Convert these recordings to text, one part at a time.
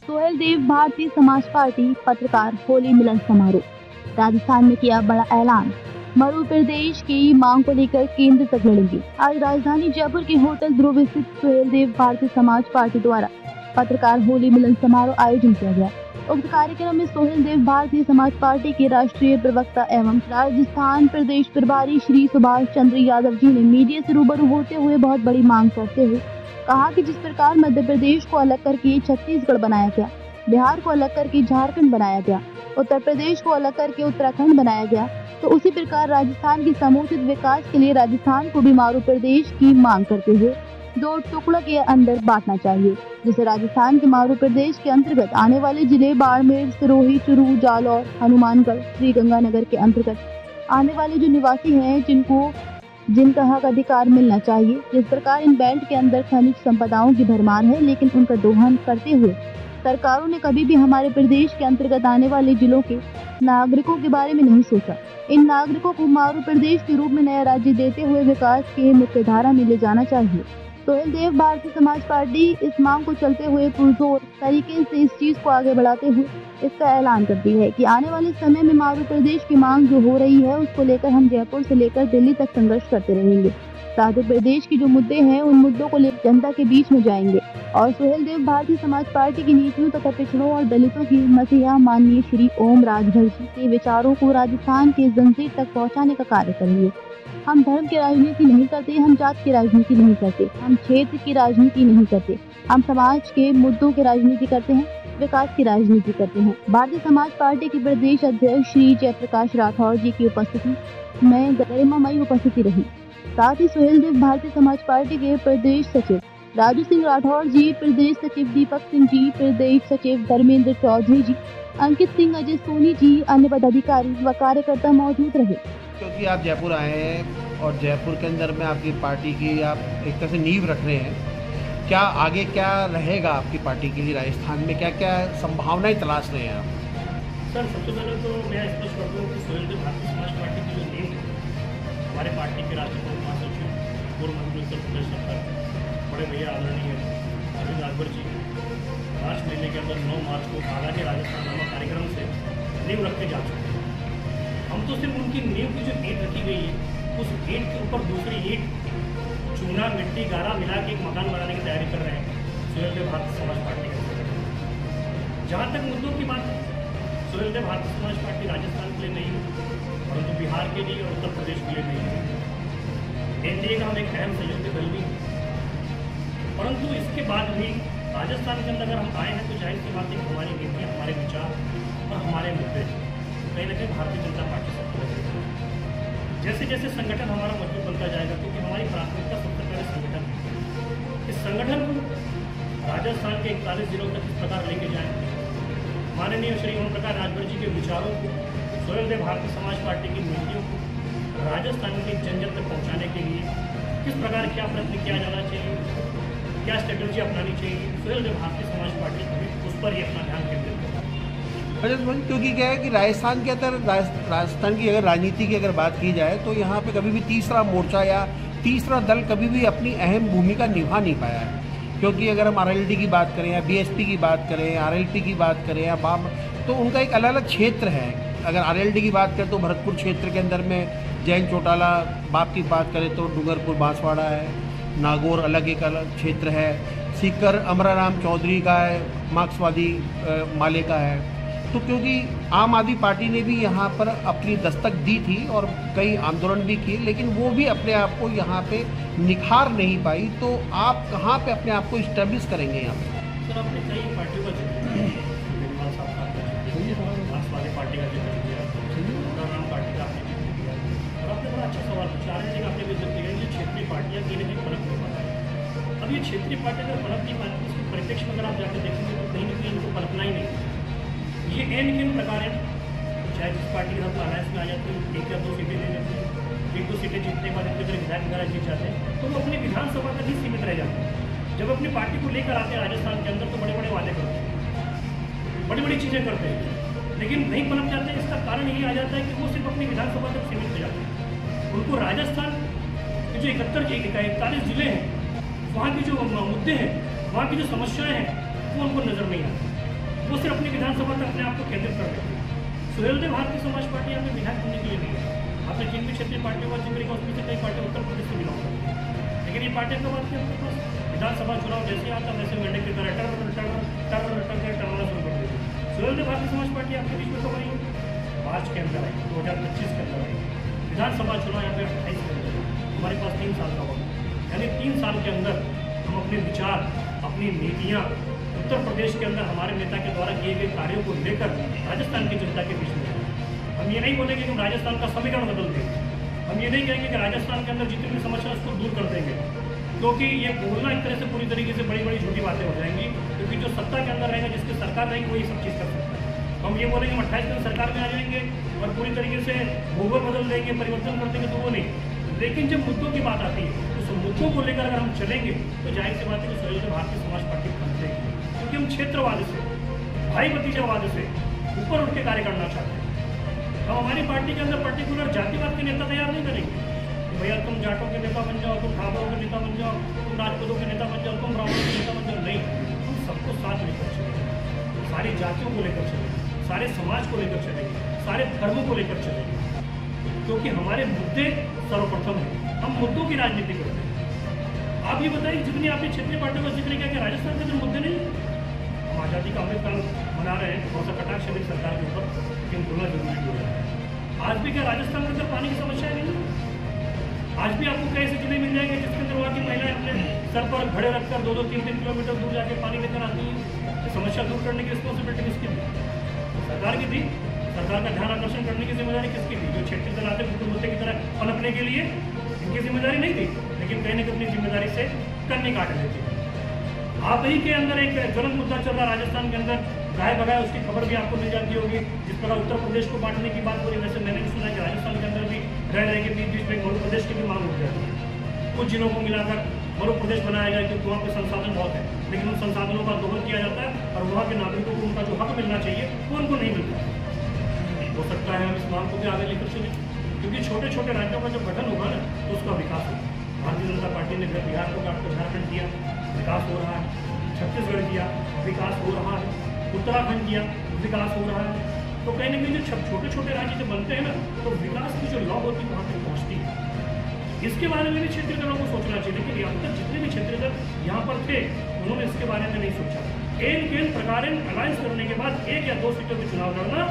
Suheldev Bharatiya Samaj party पत्रकार होली मिलन समारोह। राजस्थान में किया बड़ा ऐलान, मध्य प्रदेश की मांग को लेकर केंद्र तक लड़ेंगे। आज राजधानी जयपुर के होटल ध्रुव स्थित सोहेलदेव भारतीय समाज पार्टी द्वारा पत्रकार होली मिलन समारोह आयोजन किया गया। उक्त कार्यक्रम में सोहेलदेव भारतीय समाज पार्टी के राष्ट्रीय प्रवक्ता एवं राजस्थान प्रदेश प्रभारी श्री सुभाष चंद्र यादव जी ने मीडिया से रूबरू होते हुए बहुत बड़ी मांग करते हुए कहा कि जिस प्रकार मध्य प्रदेश को अलग करके छत्तीसगढ़ बनाया गया, बिहार को अलग करके झारखंड बनाया गया, उत्तर प्रदेश को अलग करके उत्तराखंड बनाया गया, तो उसी प्रकार राजस्थान के समुचित विकास के लिए राजस्थान को भी मध्य प्रदेश की मांग करते हुए दो टुकड़ों के अंदर बांटना चाहिए, जिसे राजस्थान के मध्य प्रदेश के अंतर्गत आने वाले जिले बाड़मेर, सिरोही, चुरू, जालौर, हनुमानगढ़, श्रीगंगानगर के अंतर्गत आने वाले जो निवासी हैं जिनका हक अधिकार मिलना चाहिए। जिस प्रकार इन बेल्ट के अंदर खनिज संपदाओं की भरमार है, लेकिन उनका दोहन करते हुए सरकारों ने कभी भी हमारे प्रदेश के अंतर्गत आने वाले जिलों के नागरिकों के बारे में नहीं सोचा। इन नागरिकों को मध्य प्रदेश के रूप में नया राज्य देते हुए विकास के मुख्यधारा में ले जाना चाहिए। सोहेलदेव भारतीय समाज पार्टी इस मांग को चलते हुए पुरजोर तरीके से इस चीज को आगे बढ़ाते हुए इसका ऐलान करती है कि आने वाले समय में मध्य प्रदेश की मांग जो हो रही है उसको लेकर हम जयपुर से लेकर दिल्ली तक संघर्ष करते रहेंगे। मध्य प्रदेश की जो मुद्दे हैं उन मुद्दों को लेकर जनता के बीच में जाएंगे और सोहेलदेव भारतीय समाज पार्टी की नीतियों तथा पिछड़ों और दलितों की मसीहा माननीय श्री ओम राजभर जी के विचारों को राजस्थान के जंजीर तक पहुँचाने का कार्य करेंगे। हम धर्म की राजनीति नहीं करते, हम जात की राजनीति नहीं करते, हम क्षेत्र की राजनीति नहीं करते, हम समाज के मुद्दों की राजनीति करते हैं, विकास की राजनीति करते हैं। भारतीय समाज पार्टी के प्रदेश अध्यक्ष श्री जयप्रकाश राठौर जी की उपस्थिति में गरिमामयी उपस्थिति रही। साथ ही सोहेलदेव भारतीय समाज पार्टी के प्रदेश सचिव राजू सिंह राठौर जी, प्रदेश सचिव दीपक सिंह जी, प्रदेश सचिव धर्मेंद्र चौधरी जी, अंकित सिंह, अजय सोनी जी, अन्य पदाधिकारी व कार्यकर्ता मौजूद रहे। क्योंकि आप जयपुर आए हैं और जयपुर के अंदर में आपकी पार्टी की आप एक तरह से नींव रख रहे हैं, क्या आगे क्या रहेगा आपकी पार्टी के लिए? राजस्थान में क्या क्या संभावनाएं तलाश रहे हैं आप? सर, सबसे पहले तो मैं स्पष्ट कर दूँ कि सोहेलदेव भारतीय समाज पार्टी की जो नींव है, हमारे पार्टी के राष्ट्रीय महासचिव पूर्व मंत्री उत्तर प्रदेश सरकार बड़े भैया आदरणीय अरविंद राजभर जी मार्च महीने के अंदर 9 मार्च को आगामी राजस्थान नामक कार्यक्रम से नींव रख के जा चुके हैं। हम तो सिर्फ उनकी नींव की जो ईंट रखी गई है, उस ईंट के ऊपर दूसरी ईंट चूना, मिट्टी, गारा मिला के एक मकान बनाने की तैयारी कर रहे हैं सोहेलदेव भारतीय समाज पार्टी के। जहाँ तक मुद्दों की बात है, सोहेलदेव भारतीय समाज पार्टी राजस्थान के लिए नहीं है, परंतु बिहार के लिए और उत्तर प्रदेश के लिए नहीं है। एनडीए का हम एक अहम सहयोगी दल भी है, परंतु इसके बाद भी राजस्थान के अंदर अगर हम आए हैं तो जाहिर सी बात है कि हमारी नीतियाँ, हमारे विचार और हमारे मुद्दे कहीं ना कहीं भारतीय जनता पार्टी से जैसे जैसे संगठन हमारा मजबूत बनता जाएगा, क्योंकि हमारी प्राथमिकता सबसे पहले संगठन है। इस संगठन को राजस्थान के 41 जिलों तक इस प्रकार लेके जाएंगे। माननीय श्री ओम प्रकाश राजभर जी के विचारों को, सोहेलदेव भारतीय समाज पार्टी की नीतियों को राजस्थान के जन जन तक पहुँचाने के लिए किस प्रकार क्या प्रयत्न किया जाना चाहिए, क्या स्ट्रेटेजी अपनानी चाहिए, सोहेलदेव भारतीय समाज पार्टी उस पर ही अपना ध्यान केंद्रित करें। क्योंकि क्या है कि राजस्थान के अंदर राजस्थान की अगर राजनीति की अगर बात की जाए तो यहाँ पे कभी भी तीसरा मोर्चा या तीसरा दल कभी भी अपनी अहम भूमिका निभा नहीं पाया है। क्योंकि अगर हम आरएलडी की बात करें या बीएसपी की बात करें, आरएलपी की बात करें या बाम, तो उनका एक अलग अलग क्षेत्र है। अगर आरएलडी की बात करें तो भरतपुर क्षेत्र के अंदर में जैन चौटाला बाप की बात करें तो डूंगरपुर बांसवाड़ा है, नागौर अलग एक अलग क्षेत्र है, सीकर अमराराम चौधरी का है, मार्क्सवादी माले का है। तो क्योंकि आम आदमी पार्टी ने भी यहाँ पर अपनी दस्तक दी थी और कई आंदोलन भी किए, लेकिन वो भी अपने आप को यहाँ पे निखार नहीं पाई। तो आप कहाँ पे अपने आप को इस्टेब्लिश करेंगे यहाँ पे? सर, आपने कई पार्टियों का जिक्र किया, मार्क्सवादी पार्टी का जिक्र किया, अमराराम पार्टी का आपने जिक्र किया, और आपने बड़ा अच्छा सवाल पूछा। आरएलडी का आपने भी जिक्र किया कि क्षेत्रीय पार्टियाँ कहीं ना कहीं पनप नहीं पाती। अब ये क्षेत्रीय पार्टी अगर पनप नहीं पाती, इसके परिप्रेक्ष्य में अगर आप जाकर देखेंगे तो कहीं ना कहीं इनको पनपना ही नहीं। ये किन प्रकार है, चाहे जिस पार्टी के साथ अलायंस में आ जाते हैं, 1 या 2 सीटें ले लेते हैं, 1-2 सीटें जीतने के बाद इतने तरह विधायक वगैरह जीत जाते हैं, तो वो अपनी विधानसभा तक ही सीमित रह जाते हैं। जब अपनी पार्टी को लेकर आते हैं राजस्थान के अंदर तो बड़े बड़े वादे करते हैं, बड़ी बड़ी चीज़ें करते हैं, लेकिन नहीं पनप जाते हैं। इसका कारण यही आ जाता है कि वो सिर्फ अपनी विधानसभा तक सीमित हो जाते हैं। उनको राजस्थान के जो 41 जिले हैं, वहाँ के जो मुद्दे हैं, वहाँ की जो समस्याएँ हैं, वो उनको नज़र नहीं आती। वो सिर्फ अपनी विधानसभा तक अपने आप को केंद्रित कर देते हैं। सुहेलदेव भारतीय समाज पार्टी यहाँ पे विधायक बनने के लिए नहीं है। आपने जिन भी क्षेत्रीय पार्टियों का जिक्र किया उसमें से कई पार्टियां उत्तर प्रदेश से बिलोंग करती हैं, लेकिन ये पार्टियां कब आती है उनके पास? विधानसभा चुनाव जैसे आता वैसे मेंढक की तरह टर्मिनल शुरू कर देती है। सुहेलदेव भारतीय समाज पार्टी आपके बीच में कब आई? मार्च के अंदर आई, 2025 के अंदर आई। विधानसभा चुनाव यहाँ पे 28 के अंदर, हमारे पास 3 साल का वक्त, यानी 3 साल के अंदर हम अपने विचार, अपनी नीतियाँ उत्तर प्रदेश के अंदर हमारे नेता के द्वारा किए गए कार्यों को लेकर राजस्थान की जनता के बीच में हम ये नहीं बोलेंगे कि हम राजस्थान का समीकरण बदल देंगे, हम ये नहीं कहेंगे कि राजस्थान के अंदर जितनी भी समस्या है उसको दूर कर देंगे, क्योंकि ये बोलना एक तरह से पूरी तरीके से बड़ी बड़ी झूठी बातें हो जाएंगी। क्योंकि जो सत्ता के अंदर रहेगा, जिसकी सरकार रहेगी, वो ये सब चीज़ कर सकता है। हम ये बोलेंगे हम 28 दिन सरकार में आ जाएंगे और पूरी तरीके से भूगोल बदल देंगे, परिवर्तन कर देंगे, तो वो नहीं। लेकिन जब मुद्दों की बात आती है, उस मुद्दों को लेकर अगर हम चलेंगे तो जाहिर सी बात है कि सुहेलदेव भारतीय समाज पार्टी बनतेगी, क्योंकि हम क्षेत्रवाद से, भाई भतीजावाद से ऊपर उठ के कार्य करना चाहते हैं। हम हमारी पार्टी के अंदर पर्टिकुलर जातिवाद के नेता तैयार नहीं करेंगे कि भैया तुम जाटों के नेता बन जाओ, तुम ठाकुरों के नेता बन जाओ, तुम राजपूतों के नेता बन जाओ, तुम ब्राह्मणों के नेता बन जाओ। नहीं, हम सबको साथ लेकर चलेंगे, सारी जातियों को लेकर चलेंगे, सारे समाज को लेकर चलेंगे, सारे धर्मों को लेकर चलेंगे, क्योंकि हमारे मुद्दे सर्वप्रथम हैं। हम मुद्दों की राजनीति करते हैं। आप ये बताइए, जितनी आपने क्षेत्रीय पार्टियों का जिक्र किया कि राजस्थान के अंदर मुद्दे नहीं, हम आज़ादी का अमृतकाल मना रहे हैं, थोड़ा सा कटाक्ष है सरकार के ऊपर, लेकिन बोलना जरूरी हो रहा है। आज भी क्या राजस्थान के अंदर पानी की समस्या नहीं है? आज भी आपको कई ऐसे जिले मिल जाएंगे जिसके अंदर वहाँ की महिलाएं अपने सर पर घड़े रखकर 2-2, 3-3 किलोमीटर दूर जाके पानी लेकर आती हैं। समस्या दूर करने की रिस्पॉन्सिबिलिटी किसकी थी? सरकार की थी। सरकार का ध्यान आकर्षण करने की जिम्मेदारी किसकी थी? जो क्षेत्रीय दल आते मुद्दे की तरह पनपने के लिए, इनकी जिम्मेदारी नहीं थी, लेकिन कहीं ना कहीं अपनी जिम्मेदारी से कन्नी काट लेती थी। आप ही के अंदर एक ज्वलंत मुद्दा चल रहा है राजस्थान के अंदर, गाय बगाए, उसकी खबर भी आपको मिल जाती होगी। जिस प्रकार उत्तर प्रदेश को बांटने की बात हो रही है, वैसे मैंने भी सुना कि राजस्थान के अंदर भी रह रहे के बीच में मध्य प्रदेश की भी मांग हो जाती है। कुछ जिलों को मिलाकर मध्य प्रदेश बनाया जाए, क्योंकि वहाँ पे संसाधन बहुत है, लेकिन उन संसाधनों का दोहन किया जाता है और वहाँ के नागरिकों को उनका जो हक मिलना चाहिए वो उनको नहीं मिलता। हो सकता है हम इस मांग को भी आगे लेकर चलें, क्योंकि छोटे छोटे राज्यों का जब गठन होगा ना तो उसका विकास होगा। भारतीय जनता पार्टी ने बिहार को काट कर झारखंड किया, विकास हो रहा है। छत्तीसगढ़ किया, विकास हो रहा है। उत्तराखंड किया, विकास हो रहा है। तो कहीं ना कहीं जो छोटे छोटे राज्य जब बनते हैं ना, तो विकास की जो लॉ होती है वहाँ तक पहुँचती है। इसके बारे में भी क्षेत्रीय दलों को सोचना चाहिए, लेकिन यहाँ तक जितने भी क्षेत्रीय दल यहाँ पर थे उन्होंने इसके बारे में नहीं सोचा। केन प्रकार अलायंस करने के बाद 1 या 2 सीटों के चुनाव लड़ना,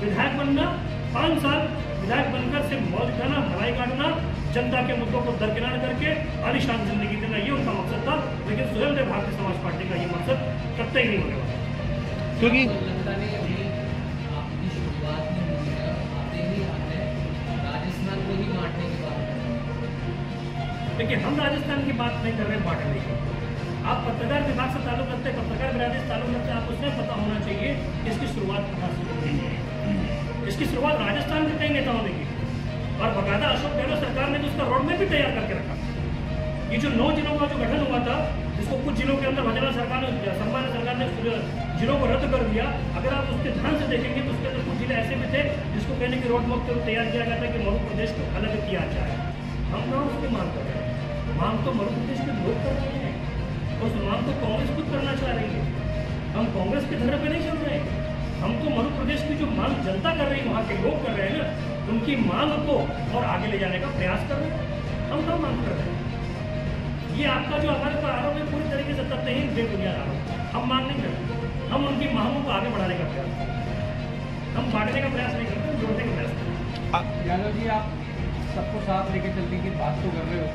विधायक बनना, 5 साल विधायक बनकर से मौज खाना, भलाई काटना, जनता के मुद्दों को दरकिनार करके आलीशान जिंदगी देना, ये उनका मकसद था। लेकिन सुहेलदेव भारतीय समाज पार्टी का ये मकसद कतई नहीं होने वाला, क्योंकि राजस्थान को ही बांटने की बात कर रहे हैं। देखिए, हम राजस्थान की बात नहीं कर रहे हैं बांटने की। आप पत्रकार विभाग से ताल्लुक रखते हैं, पत्रकार बिरादरी से ताल्लुक रखते हैं, आपको उसमें पता होना चाहिए इसकी शुरुआत कहाँ से हुई है। इसकी शुरुआत राजस्थान के कई नेताओं ने की और बकायदा अशोक गहलोत सरकार ने तो उसका रोड मैप भी तैयार करके रखा। ये जो 9 जिलों का जो गठन हुआ था, जिसको कुछ जिलों के अंदर भजनलाल सरकार ने, सम्मान सरकार ने जिलों को रद्द कर दिया, अगर आप उसके ध्यान से देखेंगे तो उसके अंदर कुछ जिले ऐसे भी थे जिसको कहने की रोड मैप तैयार किया गया था कि मध्य प्रदेश को अलग किया जाए। हम ना उसकी मांग कर रहे हैं, मांग तो मध्य प्रदेश के लोग कर रहे हैं, उस मांग को कांग्रेस खुद करना चाह रही है। हम कांग्रेस के धरने पर नहीं चल रहे हैं, हम तो मध्य प्रदेश की जो मांग जनता कर रही है, वहाँ के लोग कर रहे हैं ना, उनकी मांग को और आगे ले जाने का प्रयास कर रहे हैं। हम क्या मांग कर रहे हैं? ये आपका जो हमारे पर आरोप है पूरी तरीके से तथ्यहीन, बेबुनियाद आरोप। हम मांग नहीं करते, हम उनकी मांगों को आगे बढ़ाने का प्रयास करते हैं। हम बांटने का प्रयास नहीं करते, जोड़ने का प्रयास करते हैं। यादव जी, आप सबको साथ लेके चलने की बात तो कर रहे हो,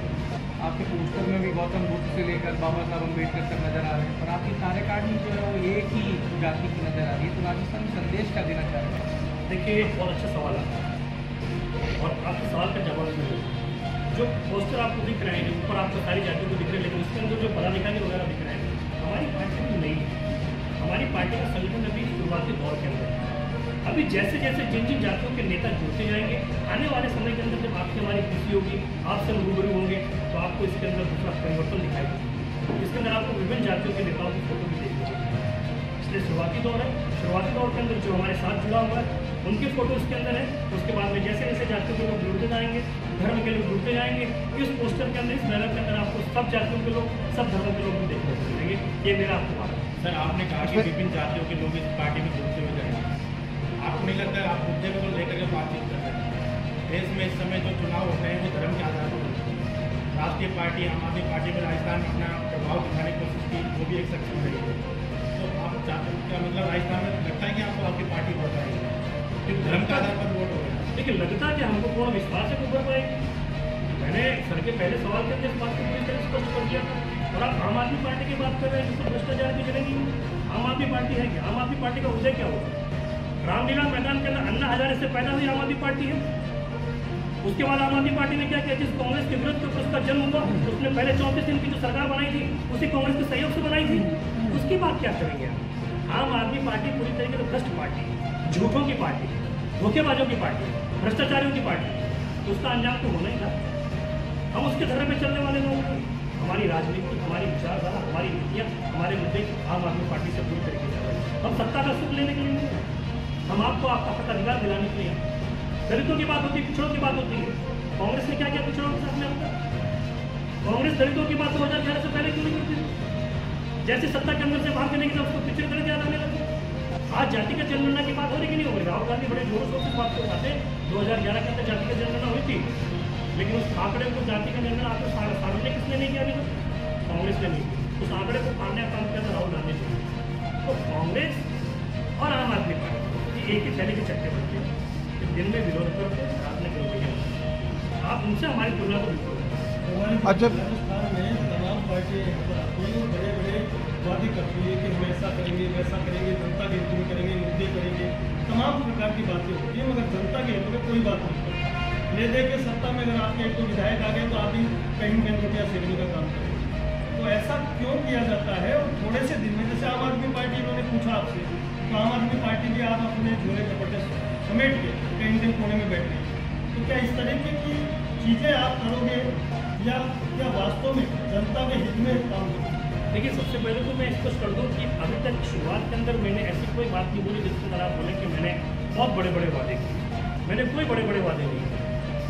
आपके पोस्टर में भी गौतम बुद्ध से लेकर बाबा साहब अम्बेडकर तक नजर आ रहे हैं, पर आपकी कार्यकारिणी जो है वो एक ही जाति की नजर आ रही है। तो राजस्थान में संदेश क्या देना चाह रहे हैं? देखिए, बहुत अच्छा सवाल है और आपके सवाल का जवाब भी जो पोस्टर आपको दिख रहे हैं, जो ऊपर आपको सारी जातियों को दिख रहे हैं, लेकिन उसके अंदर जो पदाधिकारी वगैरह दिख रहे हैं, हमारी पार्टी में नहीं है। हमारी पार्टी का संगठन अभी शुरुआती दौर के अंदर है। अभी जैसे जैसे जिन जिन जातियों के नेता जुड़ते जाएंगे, आने वाले समय के अंदर जब आपकी हमारी कृषि होगी, आपसे रूबरू होंगे, तो आपको इसके अंदर दूसरा परिवर्तन दिखाई देगा। इसके अंदर आपको विभिन्न जातियों के नेताओं की फोटो भी देखने को मिलेगी। इसलिए शुरुआती दौर है, शुरुआती दौर के अंदर जो हमारे साथ जुड़ा हुआ है उनकी फोटो इसके अंदर है। उसके बाद में जैसे जैसे जातियों के लोग जुड़ते जाएंगे, धर्म के लोग जुड़ते जाएंगे, इस पोस्टर के अंदर, इस बैनर के अंदर आपको सब जातियों के लोग, सब धर्मों के लोग भी देखने को मिलेंगे। ये मेरा आपको बात है। सर आपने कहा कि विभिन्न जातियों के लोग इस पार्टी में जुड़ते हुए जाएंगे, आपको नहीं लगता आप मुद्दे को लेकर के बातचीत कर रहे हैं? देश में इस समय जो चुनाव होते हैं वो धर्म के आधार पर होते हैं। राष्ट्रीय पार्टी आम आदमी पार्टी में राजस्थान में अपना प्रभाव दिखाने की कोशिश की, वो भी एक सक्षम रही है। तो आप चाहते क्या मतलब राजस्थान में लगता है कि आपको आपकी पार्टी वोट आएगी क्योंकि धर्म के आधार पर वोट हो गया? लेकिन लगता है कि हमको पूर्ण विश्वास है कि ऊपर पाएगी। मैंने सर के पहले सवाल के अंदर इस बात को पूरी तरह स्पष्ट कर दिया था। और आप आम आदमी पार्टी की बात कर रहे हैं जिसको भ्रष्टाचार की चलेगी। आम आदमी पार्टी है क्या? आम आदमी पार्टी का उदय क्या होगा? रामलीला मैदान के अंदर अन्ना हजारे से पैदा हुई आम आदमी पार्टी है। उसके बाद आम आदमी पार्टी ने क्या किया? जिस कांग्रेस के विरुद्ध उसका जन्म हुआ, उसने पहले 34 दिन की जो सरकार बनाई थी उसी कांग्रेस के सहयोग से बनाई थी। उसकी बात क्या करेंगे आप? आम आदमी पार्टी पूरी तरीके से भ्रष्ट पार्टी, झूठों की पार्टी, धोखेबाजों की पार्टी, भ्रष्टाचारियों की पार्टी। तो उसका अंजाम तो होना ही था। हम उसके धर्म में चलने वाले लोग हैं। हमारी राजनीति, हमारी विचारधारा, हमारी नीतियाँ, हमारे मुद्दे आम आदमी पार्टी से पूरी तरीके से हम सत्ता का सुख लेने के लिए नहीं, हम आपको आपका हक अधिकार दिलाने के लिए। दलितों की बात होती है, पिछड़ों की बात होती है। कांग्रेस ने क्या किया पिछड़ों के साथ में अब तक? कांग्रेस दलितों की बात 2011 से पहले क्यों नहीं करती? जैसे सत्ता के अंदर से बाहर करने की तब उसको पिछड़ कर याद आने लगे। आज जातिगत जनगणना की बात हो रही कि नहीं हो रही? राहुल गांधी बड़े जोर शोर से बात को उठाते 2011 के अंदर जातिगत जनगणना हुई थी, लेकिन उस आंकड़े को जातिगत जनगणना आपको सार्वजनिक किसने नहीं किया? अभी तक कांग्रेस ने नहीं। उस आंकड़े को फाड़ने का काम किया था राहुल गांधी ने। तो कांग्रेस और आम आदमी पार्टी एक ही थैली के चक्के बनते हैं। दिन में विरोध करते, रात में विरोध। आप उनसे हमारी तुलना को बिल्कुल। अच्छा, राजस्थान में तमाम पार्टियाँ यहाँ पर आती हैं और बड़े बड़े वादे करती है कि हम ऐसा करेंगे, वैसा करेंगे, जनता के हित में करेंगे, मुद्दे करेंगे, तमाम प्रकार की बातें होती हैं, मगर जनता के हित में कोई बात नहीं करती। ले दे के सत्ता में अगर आपके एक तो विधायक आ गए तो आप भी कहीं कहीं रुपया सेवने का काम करेंगे। तो ऐसा क्यों किया जाता है? और थोड़े से दिन में जैसे आम आदमी पार्टी इन्होंने पूछा आपसे, तो आम आदमी पार्टी भी आप अपने झोले कपड़े समेट के कहीं दिन कोने में बैठ गए। तो क्या इस तरीके की चीज़ें आप करोगे या क्या वास्तव में जनता के हित में काम करोगे? देखिए, सबसे पहले तो मैं स्पष्ट कर दूं कि अभी तक शुरुआत के अंदर मैंने ऐसी कोई बात नहीं बोली जिसके अंदर आप बोले कि मैंने बहुत बड़े बड़े वादे किए। मैंने कोई बड़े बड़े वादे नहीं किए।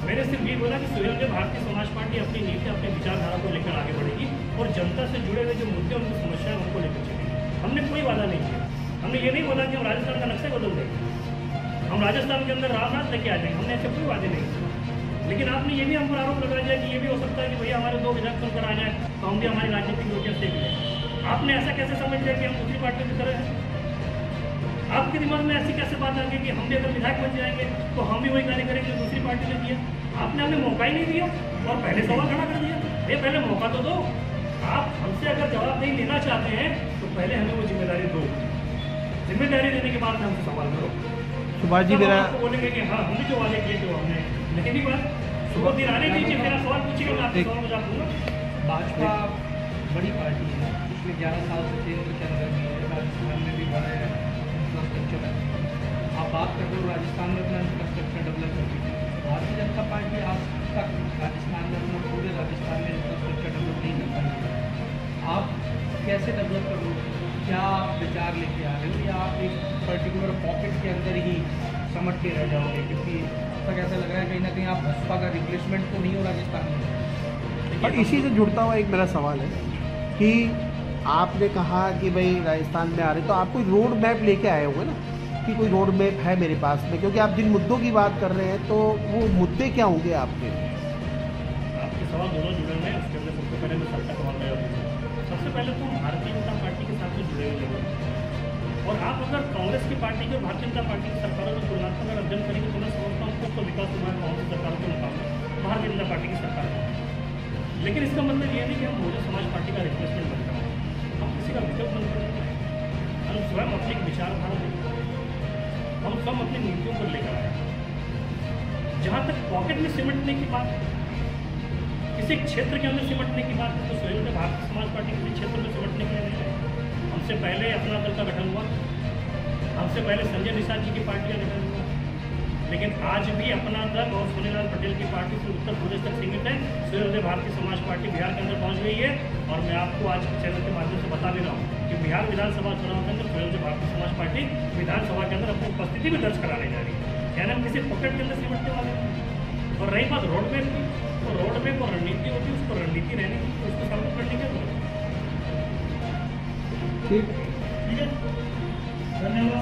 मैंने सिर्फ ये बोला कि सुहेलदेव भारतीय समाज पार्टी अपनी नीति, अपनी विचारधारा को लेकर आगे बढ़ेगी और जनता से जुड़े हुए जो मुद्दे, उनकी समस्याएं, उनको लेकर चलेगी। हमने कोई वादा नहीं किया। हमने ये नहीं बोला कि हम राजस्थान का नक्शा बदल देंगे, हम राजस्थान के अंदर रामनाथ लेके आ जाएंगे। हमने ऐसे कोई वादे नहीं किए। लेकिन आपने ये भी हम पर आरोप लगा दिया कि ये भी हो सकता है कि भैया हमारे 2 विधायक चुनकर आ जाए तो हम भी हमारी राजनीतिक रोटियां सेक लें। आपने ऐसा कैसे समझ लिया कि हम दूसरी पार्टियों की तरह हैं? आपके दिमाग में ऐसी कैसे बात आ गई कि हम भी अगर विधायक बन जाएंगे तो हम भी वही कार्य करेंगे जो दूसरी पार्टी ने किया? आपने हमें मौका ही नहीं दिया और पहले सवाल खड़ा कर दिया। ये पहले मौका तो दो। आप हमसे अगर जवाब नहीं लेना चाहते हैं तो पहले हमें वो जिम्मेदारी दो। जिम्मेदारी देने के बाद हमसे सवाल करो। सुभाष जी, मेरा बोलेंगे कि हाँ हमने जो वादे किए थे हमने, लेकिन ही बात सुबह दिन आने दीजिए। मेरा सवाल पूछिएगा, मैं आपके सवाल में जवाब दूंगा। भाजपा बड़ी पार्टी है, पिछले 11 साल से केंद्र के अंदर भी है, राजस्थान में भी बड़ा इंफ्रास्ट्रक्चर है। आप बात कर रहे हो राजस्थान में अपना इंफ्रास्ट्रक्चर डेवलप कर दीजिए। भारतीय जनता पार्टी आज तक राजस्थान में अपना पूरे राजस्थान में इंफ्रास्ट्रक्चर डेवलप नहीं कर पाई। आप कैसे डेवलप कर लो? क्या आप विचार लेके आ रहे हो या आप एक पर्टिकुलर पॉकेट के अंदर ही समझ के रह जाओगे? क्योंकि अब तक ऐसा लग रहा है कहीं ना कहीं आप भाजपा का रिप्लेसमेंट तो नहीं हो राजस्थान में। और इसी से जुड़ता हुआ एक मेरा सवाल है कि आपने कहा कि भाई राजस्थान में आ रहे, तो आप कोई रोड मैप लेके आए होंगे ना कि कोई रोड मैप है मेरे पास में? क्योंकि आप जिन मुद्दों की बात कर रहे हैं तो वो मुद्दे क्या होंगे आपके? आपके सवाल दोनों जुड़े हुए हैं। उसके अंदर सबसे पहले मैं सर का सवाल ले रहा हूँ। सबसे पहले तो भारतीय जनता पार्टी के साथ में जुड़े हुए लोग, और आप अगर कांग्रेस की पार्टी की और भारतीय जनता पार्टी की सरकारों को तुलनात्मक अगर अध्ययन करेंगे तो मैं समझता हूँ तो विकास कुमार कांग्रेस सरकारों के मुकाबले भारतीय जनता पार्टी की सरकार है। लेकिन इसका मतलब ये नहीं कि हम बहुजन समाज पार्टी का रिप्लेसमेंट बन रहे हैं, हम किसी का विकल्प बन रहे हैं। हम स्वयं अपनी विचारधारा लेकर, हम स्वयं अपनी नीतियों को लेकर आए। जहाँ तक पॉकेट में सिमटने की बात है, किसी क्षेत्र के अंदर सिमटने की बात है, तो सुहेलदेव भारतीय समाज पार्टी किसी क्षेत्र में सिमटने के लिए नहीं है। हमसे पहले अपना दल का गठन हुआ, हमसे पहले संजय निषाद जी की पार्टी का गठन हुआ, लेकिन आज भी अपना दल और सोनीलाल पटेल की पार्टी से उत्तर प्रदेश तक सीमित है। सुहेलदेव भारतीय समाज पार्टी बिहार के अंदर पहुंच गई है और मैं आपको आज के चैनल के माध्यम से बता दे रहा हूँ कि बिहार विधानसभा चुनाव के अंदर सुहेलदेव भारतीय समाज पार्टी विधानसभा के अंदर अपनी उपस्थिति भी दर्ज कराने जा रही है। यानी हम किसी पॉकेट के अंदर सिमटने वाले हैं। और रही बात रोड मैप की, तो रोड मैप और रणनीति होती है, उसको रणनीति रहने की, उसको साबित करने की जरूरत है। ठीक। ठीक है, धन्यवाद।